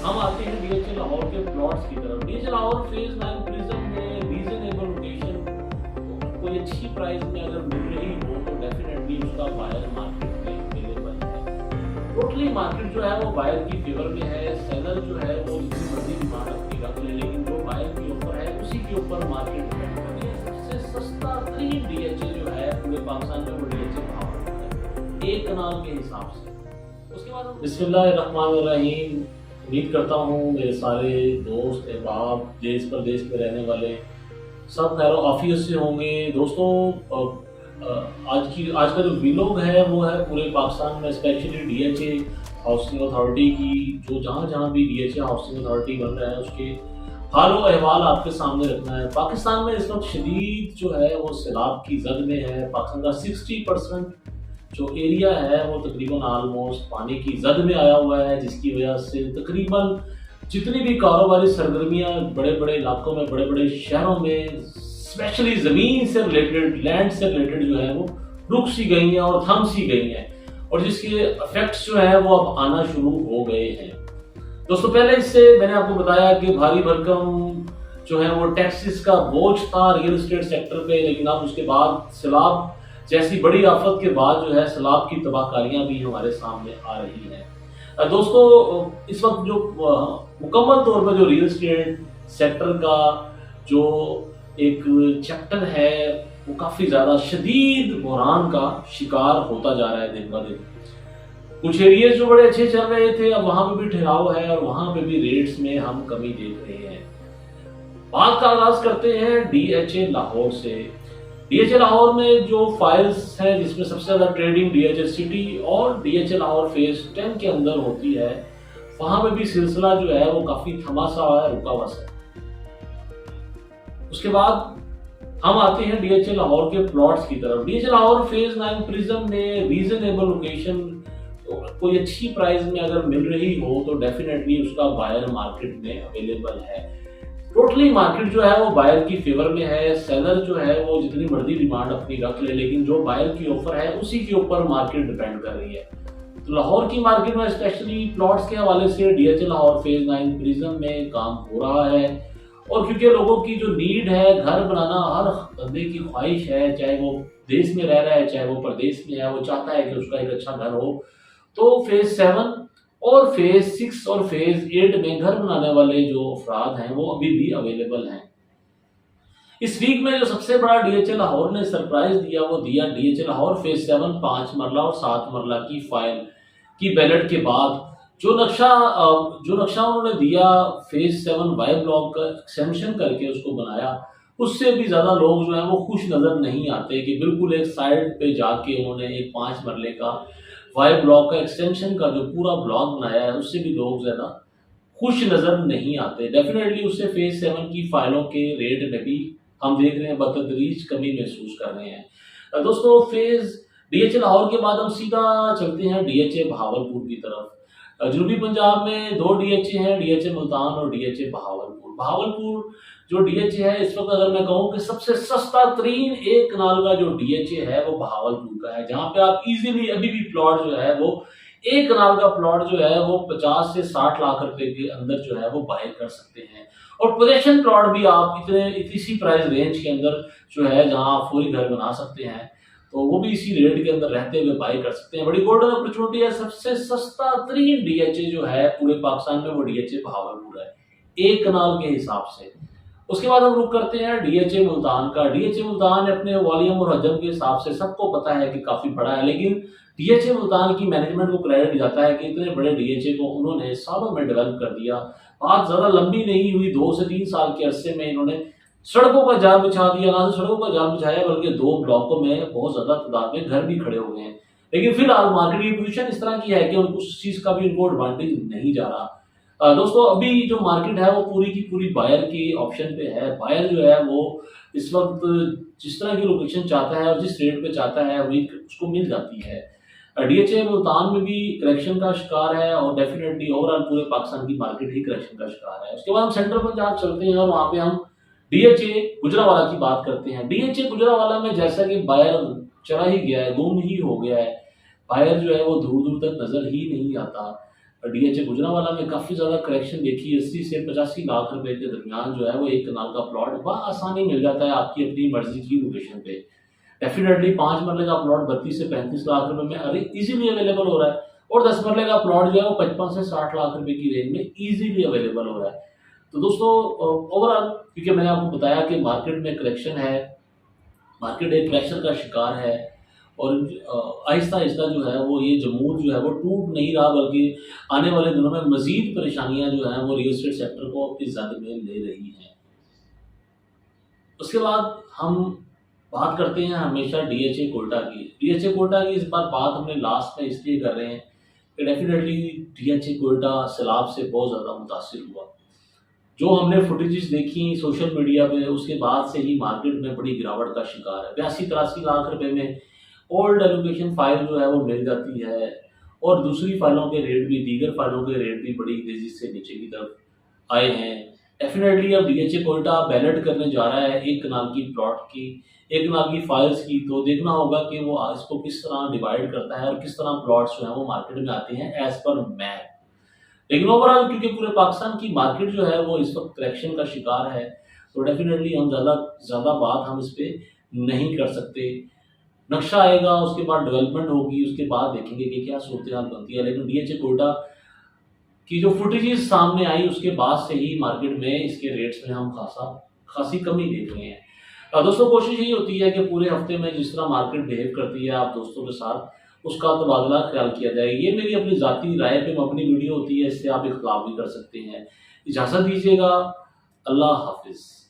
हम आते हैं डीएचए लाहौर के प्लॉट्स की तरफ। डीएचए लाहौर फेज 9 प्रिज्म में रीजनेबल लोकेशन कोई अच्छी प्राइस में अगर मिल रही हो तो डेफिनेटली उसका बायर मार्केट में अवेलेबल है। टोटली मार्केट जो है वो बायर की फेवर में है। सेलर जो है वो जितनी मर्जी डिमांड अपनी रख ले, लेकिन जो बायर के ऊपर है उसी के ऊपर मार्केट डिपेंड कर रही है। सबसे सस्ता तरीन डीएचए जो है पूरे पाकिस्तान में वो डीएचए भावलपुर है, एक कनाल के हिसाब से। उसके बाद बिस्मिल्लाहिर्रहमानिर्रहीम। उम्मीद करता हूँ मेरे सारे दोस्त अहबाब देश प्रदेश में रहने वाले सब खैर आफियत से होंगे। दोस्तों आज का जो वीलॉग है वो है पूरे पाकिस्तान में, स्पेशली डीएचए हाउसिंग अथॉरिटी की, जो जहाँ भी डीएचए हाउसिंग अथॉरिटी बन रहा है उसके हाल व अहवाल आपके सामने रखना है। पाकिस्तान में इस वक्त शदीद जो है वो सैलाब की जद में है। पाकिस्तान का 60% जो एरिया है वो तकरीबन ऑलमोस्ट पानी की जद में आया हुआ है, जिसकी वजह से तकरीबन जितनी भी कारोबारी सरगर्मियां बड़े बड़े इलाकों में, बड़े बड़े शहरों में, स्पेशली ज़मीन से रिलेटेड, लैंड से रिलेटेड जो है वो रुक सी गई हैं और थम सी गई हैं, और जिसके इफेक्ट्स जो है वो अब आना शुरू हो गए हैं। दोस्तों पहले इससे मैंने आपको बताया कि भारी भरकम जो है वो टैक्सेस का बोझ था रियल एस्टेट सेक्टर पे, लेकिन अब उसके बाद सैलाब जैसी बड़ी आफत के बाद जो है सैलाब की तबाहकारियां भी हमारे सामने आ रही हैं। दोस्तों इस वक्त जो मुकम्मल तौर पर जो रियल एस्टेट सेक्टर का जो एक चैप्टर है वो काफ़ी ज़्यादा शदीद बहरान का शिकार होता जा रहा है दिन ब दिन। कुछ एरियाज जो बड़े अच्छे चल रहे थे अब वहाँ पे भी ठहराव है और वहाँ पे भी रेट्स में हम कमी देख रहे हैं। बात का आगाज करते हैं डीएचए लाहौर से। डीएचए लाहौर में जो फाइल्स है जिसमें सबसे ज्यादा ट्रेडिंग डीएचए सिटी और डीएचए लाहौर फेज 10 के अंदर होती है, वहां पे भी सिलसिला जो है वो काफी थमा सा है, रुका हुआ है। उसके बाद हम आते हैं डीएचए लाहौर के प्लॉट्स की तरफ। डीएचए लाहौर फेज 9 प्रिज्म में रीजनेबल लोकेशन कोई अच्छी प्राइस में अगर मिल रही हो तो डेफिनेटली उसका बायर मार्केट में अवेलेबल है। टोटली मार्केट जो है वो बायर की फेवर में है। सेलर जो है वो जितनी मर्जी डिमांड अपनी रख ले, लेकिन जो बायर की ऑफर है उसी के ऊपर मार्केट डिपेंड कर रही है। तो लाहौर की मार्केट में स्पेशली प्लॉट्स के हवाले से डीएचए लाहौर फेज 9 प्रिज्म में काम हो रहा है, और क्योंकि लोगों की जो नीड है, घर बनाना हर बंदे की ख्वाहिश है, चाहे वो देश में रह रहा है चाहे वो प्रदेश में है, वो चाहता है कि उसका एक अच्छा घर हो। तो फेज 7 और फेज 6 और फेज 8 में घर बनाने वाले जो अफराद हैं वो अभी भी अवेलेबल हैं। इस वीक में जो सबसे बड़ा डीएचए लाहौर ने सरप्राइज दिया वो दिया डीएचए लाहौर फेज 7 5 मरला और 7 मरला की फाइल की बैलेट के बाद जो नक्शा उन्होंने दिया फेज 7 वाई ब्लॉक का एक्सटेंशन करके उसको बनाया, उससे भी ज्यादा लोग जो है वो खुश नजर नहीं आते कि बिल्कुल एक साइड पे जाके उन्होंने एक 5 मरले का वाई ब्लॉक का एक्सटेंशन का जो पूरा ब्लॉक बनाया है, उससे भी लोग ज्यादा खुश नजर नहीं आते। डेफिनेटली उससे फेज 7 की फाइलों के रेट में भी हम देख रहे हैं बतदरीज कमी महसूस कर रहे हैं। दोस्तों फेज डीएचए लाहौर के बाद हम सीधा चलते हैं डीएचए भावलपुर की तरफ। जनूबी पंजाब में 2 डीएचए हैं, डीएचए मुल्तान और डीएचए बहावलपुर। बहावलपुर जो डीएचए है इस वक्त अगर मैं कहूँ कि सबसे सस्ता तरीन एक कनाल का जो डीएचए है वो बहावलपुर का है, जहाँ पे आप इजीली अभी भी प्लॉट जो है वो एक कनाल का प्लॉट जो है वो 50 से 60 लाख रुपए के अंदर जो है वो बाय कर सकते हैं, और पोजेशन प्लॉट भी आप इसी प्राइस रेंज के अंदर जो है जहाँ आप पूरी घर बना सकते हैं तो वो भी इसी रेट के अंदर रहते हुए बाय कर सकते हैं। बड़ी गोल्डन अपॉर्चुनिटी है। सबसे सस्ता तरीन डीएचए जो है पूरे पाकिस्तान में वो डीएचए बहावलपुर है, एक कनाल के हिसाब से। उसके बाद हम रुक करते हैं डीएचए मुल्तान का। डीएचए मुल्तान अपने वॉल्यूम और हजम के हिसाब से सबको पता है कि काफी बड़ा है, लेकिन डीएचए मुल्तान की मैनेजमेंट को क्रेडिट जाता है कि इतने बड़े डीएचए को उन्होंने सालों में डेवलप कर दिया। बात ज्यादा लंबी नहीं हुई, 2 से 3 साल के अरसे में इन्होंने सड़कों का जाल बिछा दिया। ना सिर्फ सड़कों का जाल बिछाया बल्कि 2 ब्लॉकों में बहुत ज्यादा तादाद में घर भी खड़े हो गए हैं। लेकिन फिलहाल मार्केट की पोजीशन इस तरह की है कि उस चीज का भी उनको एडवांटेज नहीं जा रहा। दोस्तों अभी जो मार्केट है वो पूरी की पूरी बायर की ऑप्शन पे है। बायर जो है वो इस वक्त जिस तरह की लोकेशन चाहता है और जिस रेट पे चाहता है वही उसको मिल जाती है। डीएचए मुल्तान में भी करेक्शन का शिकार है और डेफिनेटली ओवरऑल पूरे पाकिस्तान की मार्केट ही करेक्शन का शिकार है। उसके बाद हम सेंट्रल पंजाब चलते हैं और वहाँ पे हम डीएचए गुजरावाला की बात करते हैं। डीएचए गुजरावाला में जैसा कि बायर चला ही गया है, गुम ही हो गया है, बायर जो है वो दूर दूर तक नजर ही नहीं आता। डीएचए गुजरांवाला में काफ़ी ज़्यादा करेक्शन देखी, 80 से 85 लाख रुपए के दरमियान जो है वो एक कनाल का प्लॉट बआसानी मिल जाता है आपकी अपनी मर्जी की लोकेशन पे। डेफिनेटली 5 मरले का प्लॉट 32 से 35 लाख रुपए में अरे इजीली अवेलेबल हो रहा है, और 10 मरले का प्लॉट जो है वो 55 से 60 लाख रुपए की रेंज में इजीली अवेलेबल हो रहा है। तो दोस्तों ओवरऑल, क्योंकि मैंने आपको बताया कि मार्केट में करेक्शन है, मार्केट एक प्रेशर का शिकार है, और आहिस्ता-आहिस्ता जो है वो ये जमूर जो है वो टूट नहीं रहा, बल्कि आने वाले दिनों में मज़ीद परेशानियाँ जो हैं वो रियल एस्टेट सेक्टर को अपनी ज़द में ले रही हैं। उसके बाद हम बात करते हैं हमेशा डीएचए कोटा की। डीएचए कोटा की इस बार बात हमने लास्ट में इसलिए कर रहे हैं कि डेफ़िनेटली डीएचए कोटा सैलाब से बहुत ज़्यादा मुतासिर हुआ। जो हमने फुटेजेस देखी सोशल मीडिया पे, उसके बाद से ही मार्केट में बड़ी गिरावट का शिकार है। 82-83 लाख रुपए में ओल्ड एलोकेशन फाइल जो है वो मिल जाती है, और दूसरी फाइलों के रेट भी, दीगर फाइलों के रेट भी बड़ी तेज़ी से नीचे की तरफ आए हैं। डेफ़िनेटली अब डीएचए कोटा बैलेट करने जा रहा है एक कनाल की प्लॉट की, एक कनाल की फाइल्स की, तो देखना होगा कि वो इसको किस तरह डिवाइड करता है और किस तरह प्लॉट्स जो हैं वो मार्केट में आते हैं एज़ पर मैप। लेकिन ओवरऑल क्योंकि पूरे पाकिस्तान की मार्केट जो है वो इस वक्त करेक्शन का शिकार है, तो डेफिनेटली हम ज़्यादा ज़्यादा बात हम इस पे नहीं कर सकते। नक्शा आएगा, उसके बाद डेवलपमेंट होगी, उसके बाद देखेंगे कि क्या सूरत हाल बनती है। लेकिन डीएचए कोटा की जो फुटेजेस सामने आई उसके बाद से ही मार्केट में इसके रेट्स में हम खासी कमी देख रहे हैं। दोस्तों कोशिश यही होती है कि पूरे हफ्ते में जिस तरह मार्केट बिहेव करती है आप दोस्तों के साथ, उसका तबादला ख्याल किया जाए। ये मेरी अपनी ज़ाती राय पे मबनी वीडियो होती है, इससे आप इख्तिलाफ भी कर सकते हैं। इजाज़त दीजिएगा, अल्लाह हाफ़िज़।